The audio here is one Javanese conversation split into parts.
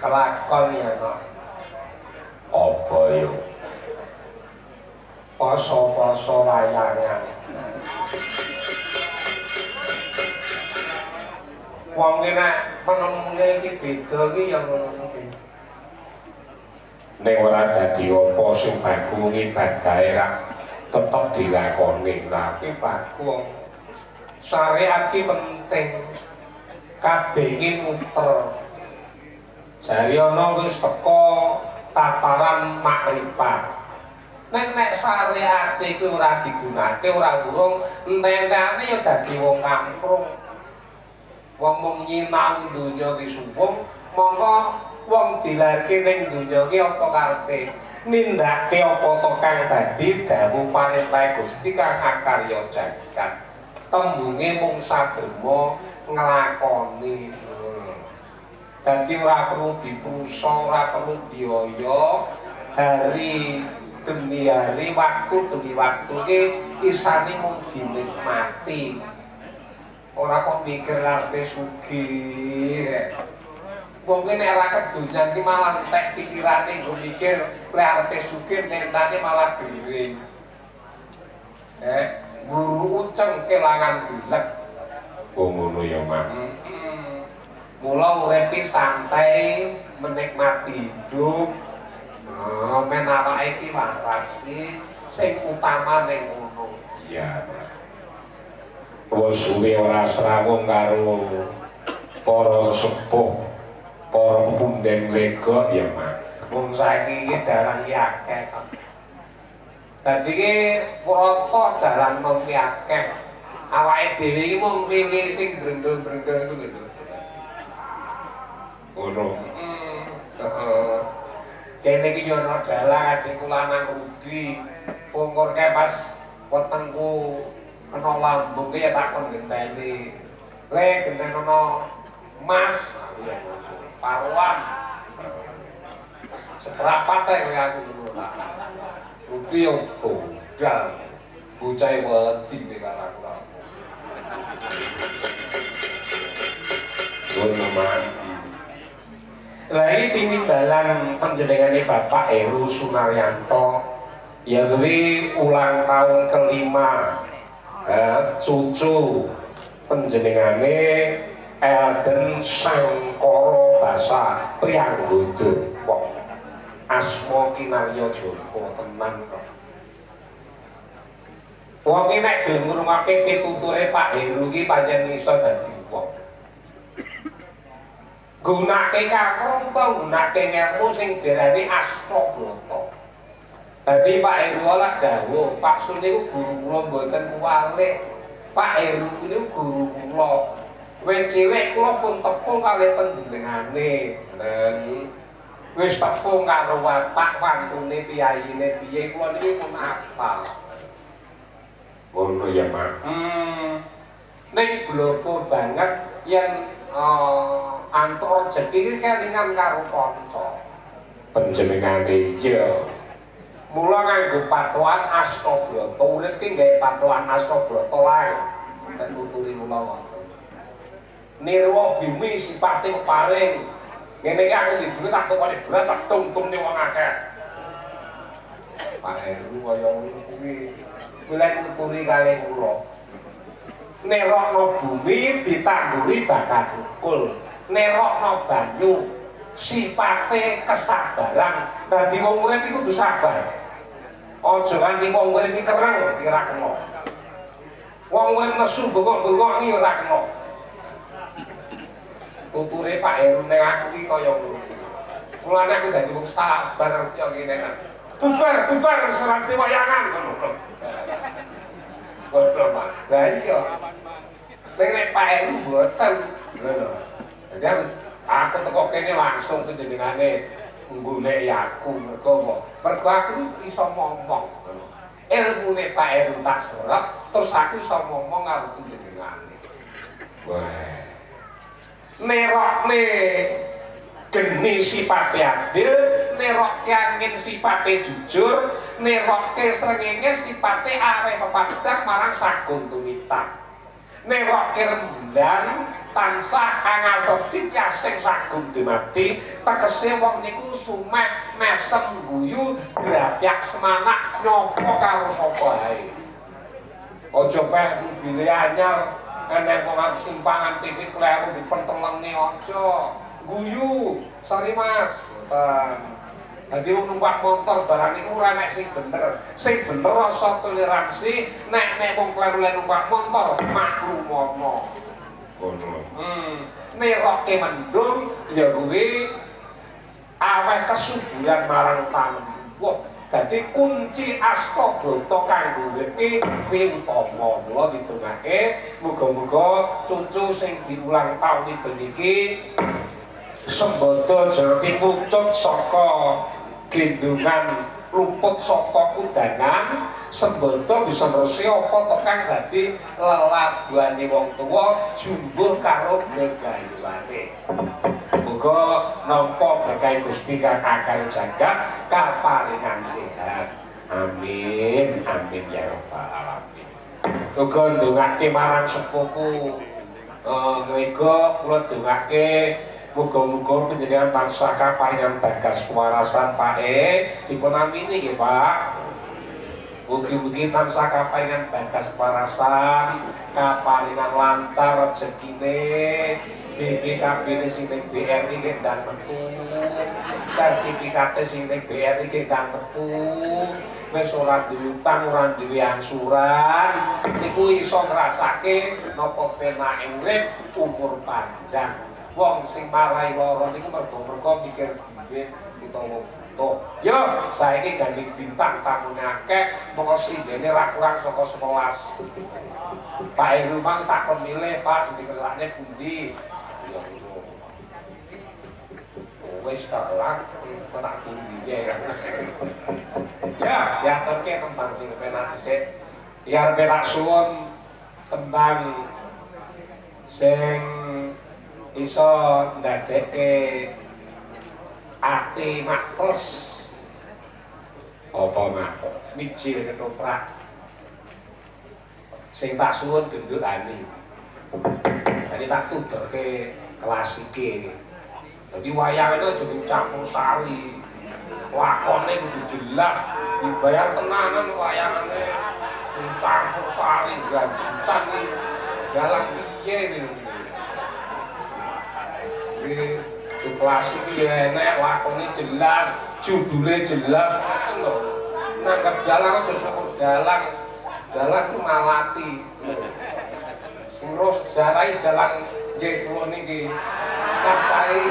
kelakon ya kok apa yo poso-poso wayangan wong ki nek penemune iki beda ki ya ngono ki ning ora dadi apa sing baku ngibadahe ra tetep dilakoni tapi baku syariat ki penting kabeh iki muter jari ana wis teko tataran makrifat nek syariat iki ora digunakake ora urung enteng-entengane ya dadi wong kamprung wong mung nyinau donya ki suwung mongko wong dilairke ning donya ki apa karepe nindakake apa to kang dadi dawuh parentah Gusti kang akarya jagat tembunge mung sadrema nglakoni dadi ora perlu diprusa ora perlu dioyo hari demi hari waktu demi waktu ki isane mung dinikmati ora kok mikir arepe sugih wong nek ora kedonyan ki malah entek pikirane nggo mikir lek arepe sugih nentane malah gering buru uceng kelangan bilek wong ngono ya Mang mula urip santai menikmati hidup men awake iki waras sing utama ning ngono iya wong suwe ora srawung karo para sepuh para punden legok ya Mak wong saiki iki dalan ki akeh kok dadi ki rata dalan nom ki akeh awake dhewe iki mung milih sing brendel-brendel iku lho ngono kene iki yo ana dalang adikku lanang Rudi pungkurke pas wetengku kena lambung ki ya tak kon genteni le genten ana Mas paruan seprapat ae kowe aku ngono Rudi yo bodal bocah wedi nek karo aku ngono mati Lah iki tinimbalan panjenengane Bapak Heru Sunaryanto ya kuwi ulang tahun kelima cucu panjenengane Elden Sangkara Basa Prianggodo wong asma kinarya jompo tenan kok. Wong iki nek gelem ngrungokke pituture Pak Heru iki pancen iso dadi wong. Gunake kaprong to gunake ngelmu sing diarani Astabrata. Dadi Pak Heru ora dawuh, Pak Sun niku guru kula mboten kuwalik. Pak Heru niku guru kula. Wis cilik kula pun tepung kalih panjenengane. Ngoten. Wis tepung karo watak wantune piyayine piye kula niki pun apal. Ngono ya, Mak. Ning blopo banget yen antuk rejeki iki kelingan karo kanca. Panjenengane iya. Mula nganggo patokan Astabrata, urip ki nggawe patokan Astabrata lae. Nek nuturi kula wonten. Nirwa bimi sipate peparing. Ngene iki aku di duwe tak tukone beras tak tum-tumne wong akeh. Pak Heru kaya ngono kuwi. Kuwi nuturi kalih kula. Nerokno bumi ditanduri bakal ukul. Nerokno banyu sipate kesabaran. Dadi wong urip iku kudu sabar. Aja nganti wong urip iki kereng ora kena. Wong urip nesu bengok-bengok iki ora kena. Tuture Pak Heru ning aku iki kaya ngono. Mulane aku dadi wong sabar kaya ngene. Bubar wis ora wayangan ngono. Ngono Pak. Lah iya. Nek Pak Heru mboten. Ngono. Dadi aku teko kene langsung panjenengane nggoleki aku mergo aku iso ngomong ngono. Ilmune Pak Heru tak serap terus aku iso ngomong karo panjenengane. Wah. Nerokne geni sipate adil, nerokke angin sipate jujur, nerokke srengenge sipate arep pepadang marang sagung tumitah. Nerokke rembulan tansah angasepit yasing sagung dumati, tegese wong niku sumek mesem guyu grapyak semanak nyopo karo sapa ae. Aja peh mobile anyar enek wong arep simpangan titik kleru dipentelengi aja. Guyu, sorry Mas. Dadi wong numpak motor barang niku ora nek sing bener. Sing bener rasa toleransi, nek wong kleru numpak motor maklumono. Ngono. Nerokke mendung ya kuwi aweh kesuburan marang tanem. Wah, dadi kunci Astabrata kanggo urip ki kuwi utama. Mula ditungake muga-muga cucu sing diulang taun iki sembada jati mucut saka gendungan luput saka kudangan sembada bisa ngresi apa to kang dadi lelabuhane wong tuwa jumbuh karo gegayuhane. Muga nampa berkah Gusti kang akal jagat kaparingan sehat. Amin. Amin ya rabbal alamin. Uga ndongake marang sepuku ngrego kula ndongake muga-muga panjenengan tansah kaparingan bagas kewarasan Pak dipun amini nggih Pak. Mugi-mugi tansah kaparingan bagas kewarasan, kaparingan lancar rezekine, BPKB sing ning BRI nggih ndang metu, sertifikat sing ning BRI nggih ndang metu, wis ora duwe utang, ora duwe angsuran, niku iso ngrasake napa penake urip umur panjang. Wong sing marai lara niku mergo mikir duit utawa butuh. Yo, saiki gandeng bintang tamune akeh, monggo sindene ra kurang saka 11. Pak Heru mang tak milih Pak sing dikersakne pundi. Ya ngono. Wis kalah kok tak pundi ya. Ya, terke tembang sing penak dhisik. Ya arep tak suwun tembang sing iso ndadekke ati matres apa mak mijil ketoprak sing tak suwun gendutani. Jadi tak tudoke klasike Dadi wayang itu aja campur sari. Lakone kudu jelas, dibayar tenanan wayangane. Campur sari gandutan iki. Dalang piye iki. Iki klasik ya enek lakone jelas, judule jelas ngoten lho. Nanggap dalang aja sok dalang. Dalang ku malati. Sing roh sejarah dalang nggih kula niki cacahe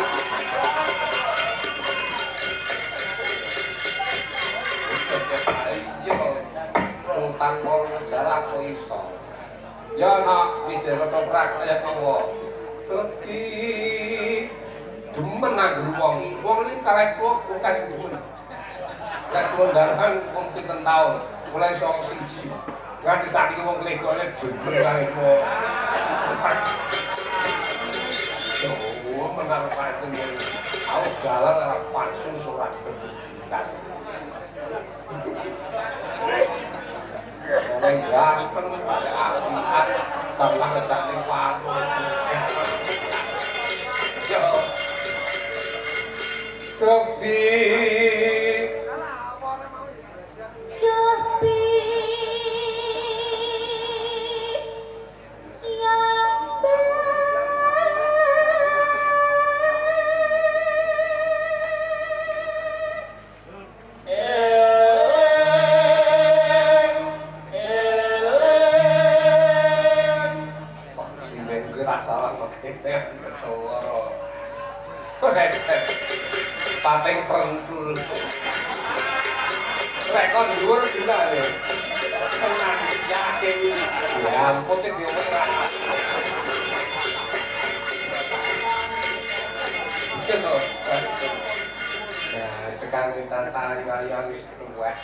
utang kol sejarah kok iso. Ya nak wijaya ketoprak kaya apa. Tapi demen anggur wong. Wong iki kalih kula kasih demen. Lek kula ndaran wong 7 taun, mulai saka 1. Nganti sakniki wong legone demen kalih kula. Oh, menar panjenengan. Aku dalan ora pansun surat bekas. Wong ganteng kaya apian, gampang ngejak ning warung. Yo. Kopi. Kopi. Pateng perengkul. Rekon dhuwur gila ya. Tenang yakin. Ya ampun iki diomong. Ya cekane caca kaya wis tuwek.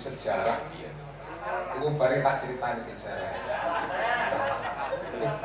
Sejarah. Engko bare tak critani sejarah. Yuk.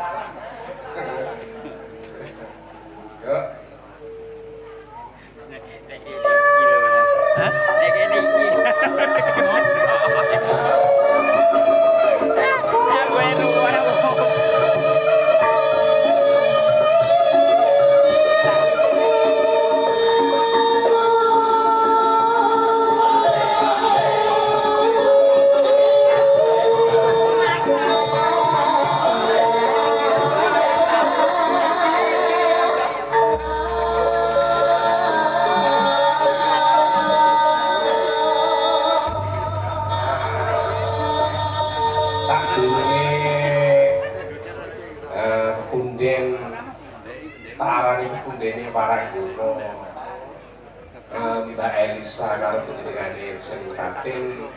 Mbak Elisa karo panjenengane Senkatin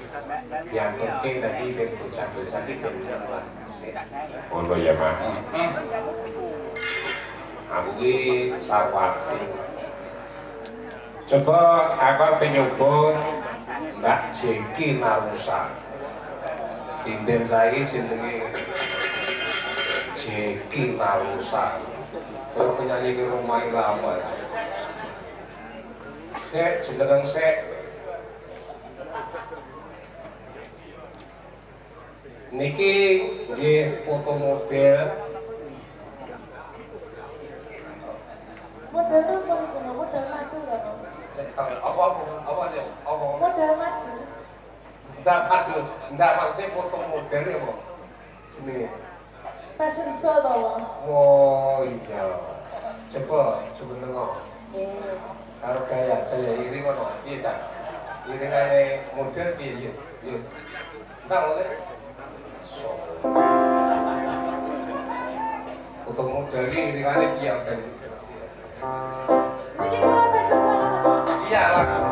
diaturke tadi ben bocah-bocah iki ben jaman sik. Ngono ya, Mak. Aku ki Sarwati. Coba aku penyebut Mbak Jeki Narusa. Sinden saiki jenenge Jeki Narusa. Kaya penyanyi di rumah irama ya. Sek, jeneng sek. Niki nggih foto model. Model apa niku? Model madu kan? Apa sih? Apa? Model madu. Ndak maksudnya foto model ya, Bu. Jenenge. Fashion show to, Bang. Oh iya. Coba nengok. Nggih. Karo gaya iring ngono. Piye, Cak? Iringane model piye? Piye? Entar lho. Foto model iki iringane piye ben? Niki kula fashion show to, Bang. Iya, langsung.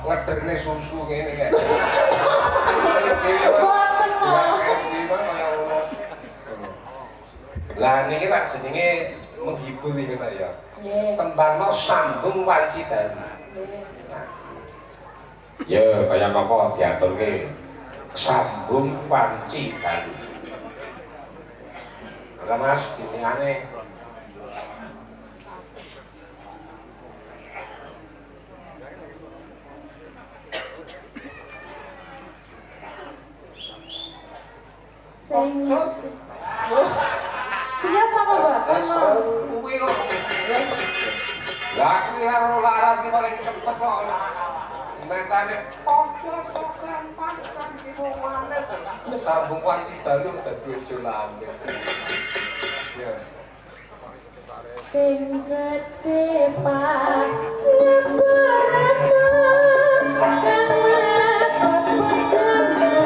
Ngederne susu ngene kan. Lah niki lak jenenge menghibur iki Pak ya. Nggih. Tembangno sambung wanci dalu. Nggih. Ya kaya napa diaturke sambung wanci dalu. Maka Mas jenengane Siya sama Bapak, Mang. kuwi kok. Lah kuwi karo laras ki paling cepet kok. Mentane ojo sok gampang kan iki wong maneh. Sambung wanci dalu dadi ojo lambe. Ya. Sing gedhe Pak nyebarno kang wis bojone.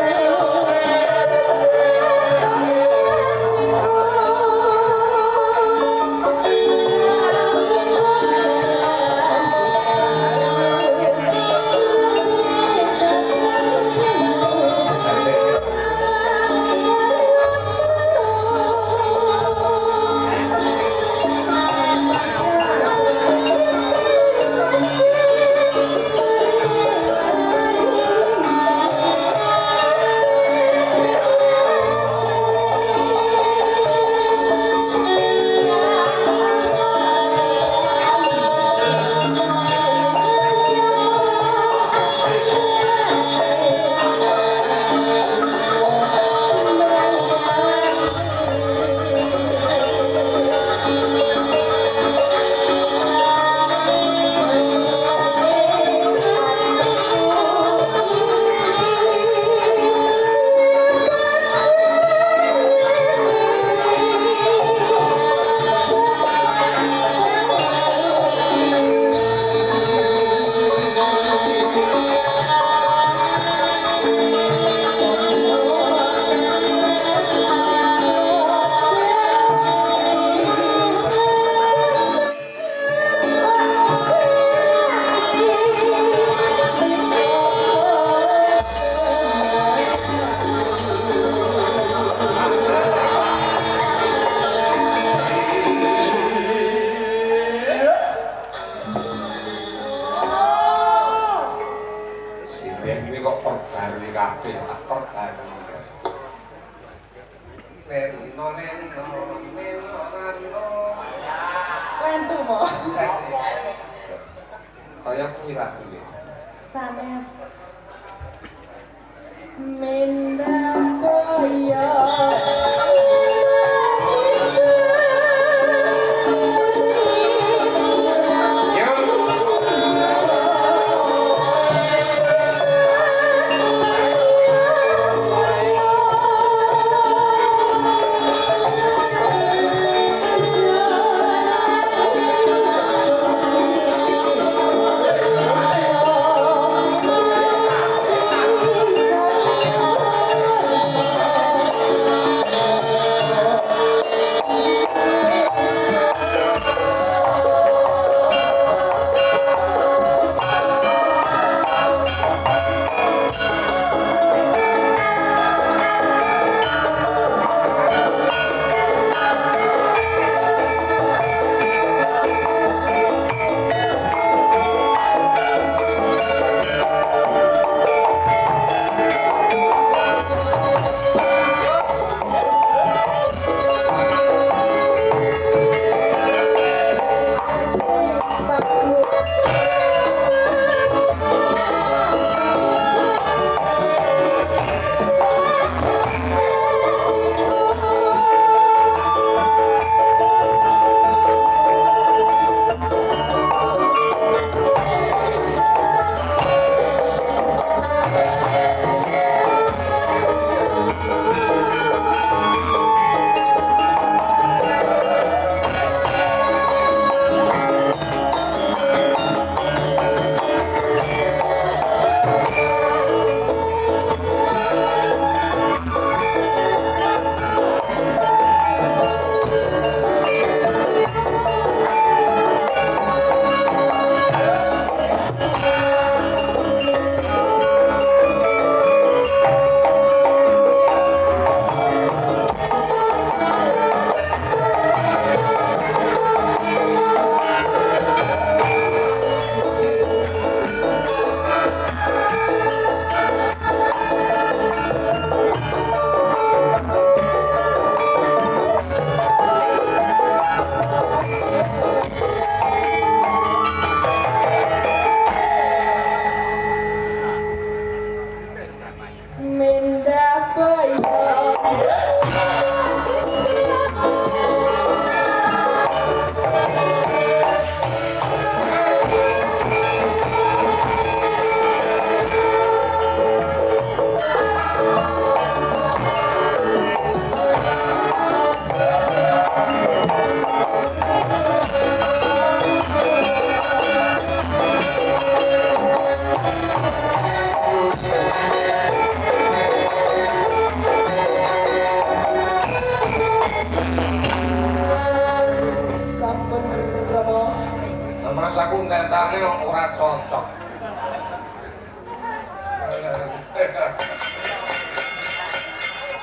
nino neno neno nano. Keren tuh mo. Kaya kuwi lagu iki. Sanes. Mendang boyo. tentane ora cocok.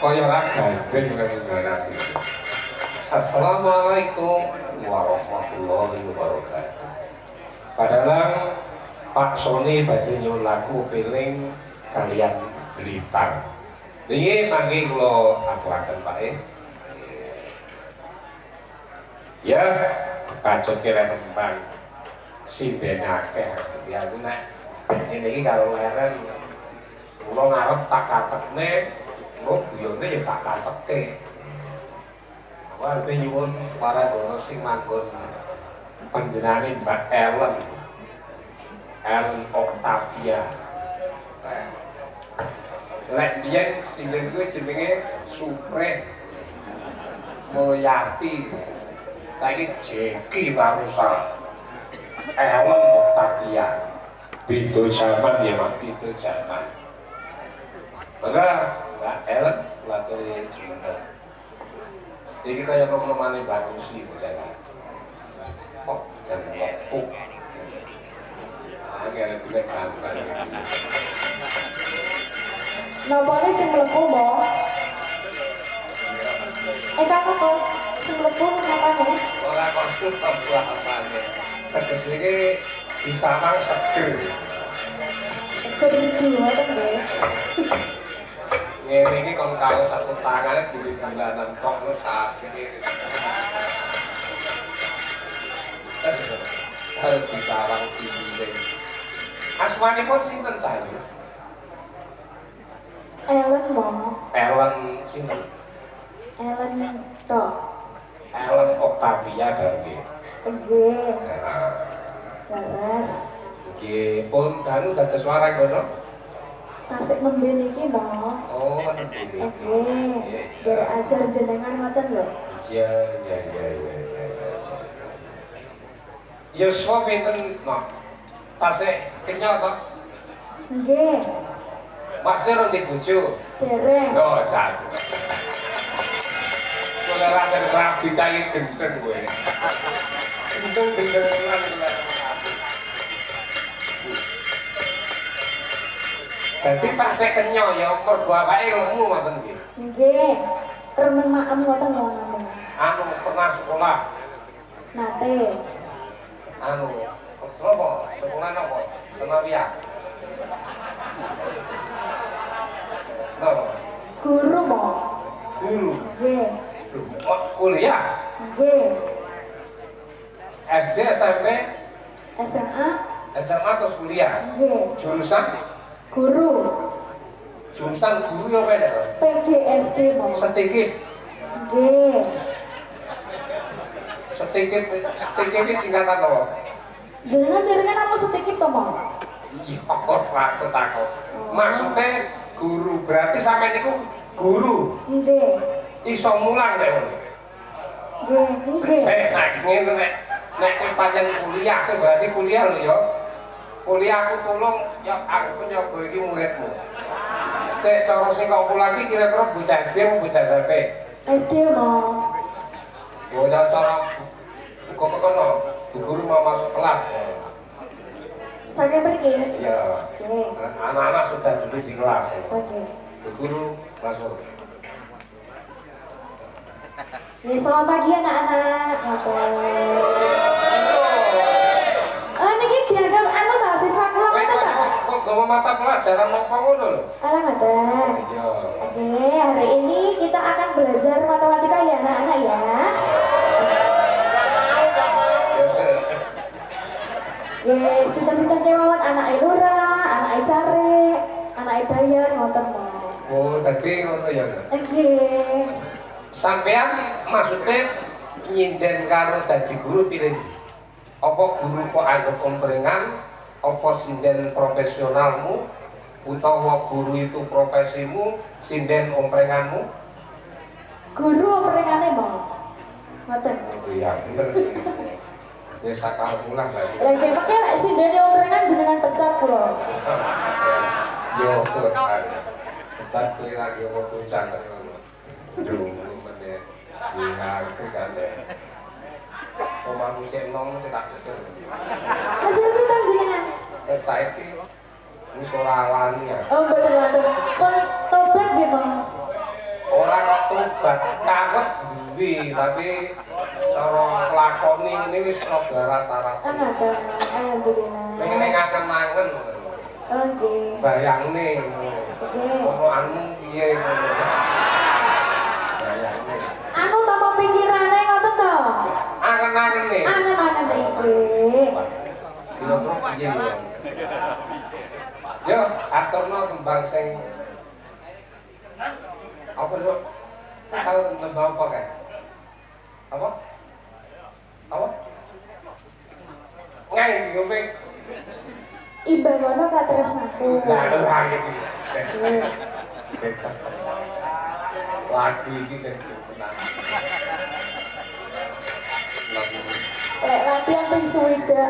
Kaya ora gandeng ngarep. Assalamualaikum warahmatullahi wabarakatuh. Padahal Pak Sony badhe nyuwun lagu peling kalian Blitar. Niki mangke kula aturaken Pak ya, pacot kira rembang sinden akeh ya aku nek ngene iki karo leren kula ngarep tak katekne mbok guyone ya tak katekke. Aku arep nyuwun para dono sing manggon panjenengane Mbak Ellen Octavia. Lek biyen sinden kuwi jenenge Supre Mulyati. Saiki Jeki Warusa Ellen Octavia. Beda zaman ya Mas, beda zaman. Maka Mbak Ellen laturi Cina. Iki kaya kemlemane bagusi bocah. Oh, jangan lepuk. Agak golek gambar. Nopone sing mlebu mo? Kamu tuh sing mlebu napane? Ora konsum buah apane. Teges iki bisa mang seger. Seger iki wae nggih. ngene iki kon kaos aku tangane dili-dilanan kok lu sakit. Harus ditarang tinggi. Asmanipun sinten cah? Ellen mau. Ellen sinten? Ellen tok. Ellen Octavia Dawi. Nggih. Leres. Nggih, pun danu dados warang kono. Tasik nembe niki mau. Oh, nembe niki. Nggih. Derek ajar jenengan ngoten lho. Iya. Yuswa pinten no? Tasik kenya to? Nggih. Mas Tero di bojo. Dereng. Oh, cak. Kowe rasa rapi cair gendeng kowe. Gendeng lan. Dadi tasik kenya ya mergo awake lemu ngoten nggih. Nggih. Remen maem ngoten lho namung. Anu pernah sekolah. Nate. Anu, apa? Sekolah apa? Senawia. No, Guru mau. guru. Nggih. Kuliah. Nggih. SD, SMP, SMA. SMA terus kuliah. Nggih. Jurusan Guru. guru ya apa ya? PGSD mau. Sedikit Nggih. sedikit singkatan apa? Jenengan mirengan apa sedikit to mau? Iya, aku takut. Maksudnya guru berarti sampai niku guru Nggih. iso mulang deh. Nggih, nggih. Saya ngene nek pancen kuliah ke berarti kuliah lho ya. Kuliah aku tolong ya aku pun nyoba iki muridmu. Sik cara sing kok lagi kira-kira bocah SD mau bocah SMP. SD mau. Oh, cara buku kono, bu guru mau masuk kelas. Saya pergi. Ya. Oke. Anak-anak sudah duduk di kelas. Oke. Bu guru masuk. Ya, selamat pagi anak-anak. Niki dianggap anu ta siswa kula ngoten ta? Kok gawe mata pelajaran apa ngono lho? Alah ngoten. Iya. Oke, hari ini kita akan belajar matematika ya anak-anak ya. Ya, sinten-sinten kemawon anak Lura, anak Care, anak Bayan ngoten mau. Oh, tadi ngono ya. Nggih. Sampean maksudnya nyinden karo dadi guru pilih. Apa guru kok anggap komprengan, apa sinden profesionalmu, utawa guru itu profesimu, sinden omprenganmu? Guru oprengane mau. Ngoten. Oh iya bener. Ya sakal mulah lagi. Lagi pakai lek sindene oprengan jenengan pecat kula. Yo kan. Pecat kowe lagi apa bocah kok ngono. Dung meneh. Iya itu kan. Oh manusia nong tidak sesuai. Masih sinten jenengan? Saiki wis ora wani ya. Oh, mboten wonten. Pun tobat nggih, Mang. Ora kok tobat, karep duwe, tapi cara nglakoni ngene wis rada rasa-rasa. Ada, alhamdulillah. Pengen ngaken-angen. Oh, nggih. Bayangne. Nggih. Ono anu piye ngono. Bayangne. Anu tampa pikirane ngoten to? Angen-angen nih. Angen-angen iki. Kira-kira piye yo. Yo, aturno tembang sing apa lho? Tahu tembang apa kae? Apa? Apa? Ngai ngombe. Imbangono katresnaku. Lah iki. Nggih. Besok. Lagu iki sing tenan. Lagu. Lek latihan ping suwida.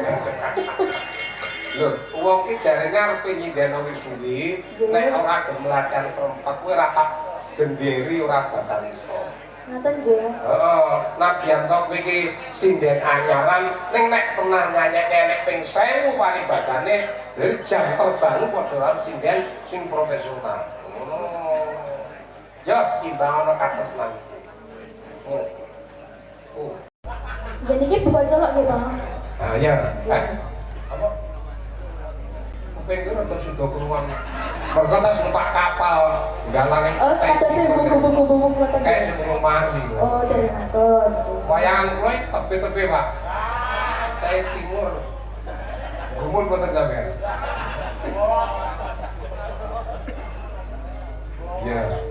Lho, wong ki jarene arepe nyindeno wis suwi, nek ora gelem latihan serempak kuwi ora tak genderi ora bakal iso. Ngoten nggih. Heeh, nabiyanto kowe iki sinden anyaran ning nek pernah nyanyi ping 1000 paribadane, lha jam terbangmu padha karo sinden sing profesional. Ngono. Ya, timbang ana katresnan. Oh. Oh. Dan iki buka celok nggih, Bang. Ah ya. Apa? Pengen atau sudah keluar mereka tas numpak kapal galang Oh, kata saya buku-buku ngoten. kayak sebelum mati. Oh, dari ngaton. Wayangan kuwi tepi-tepi, Pak. Kayak timur. Gumun boten sampean. Ya.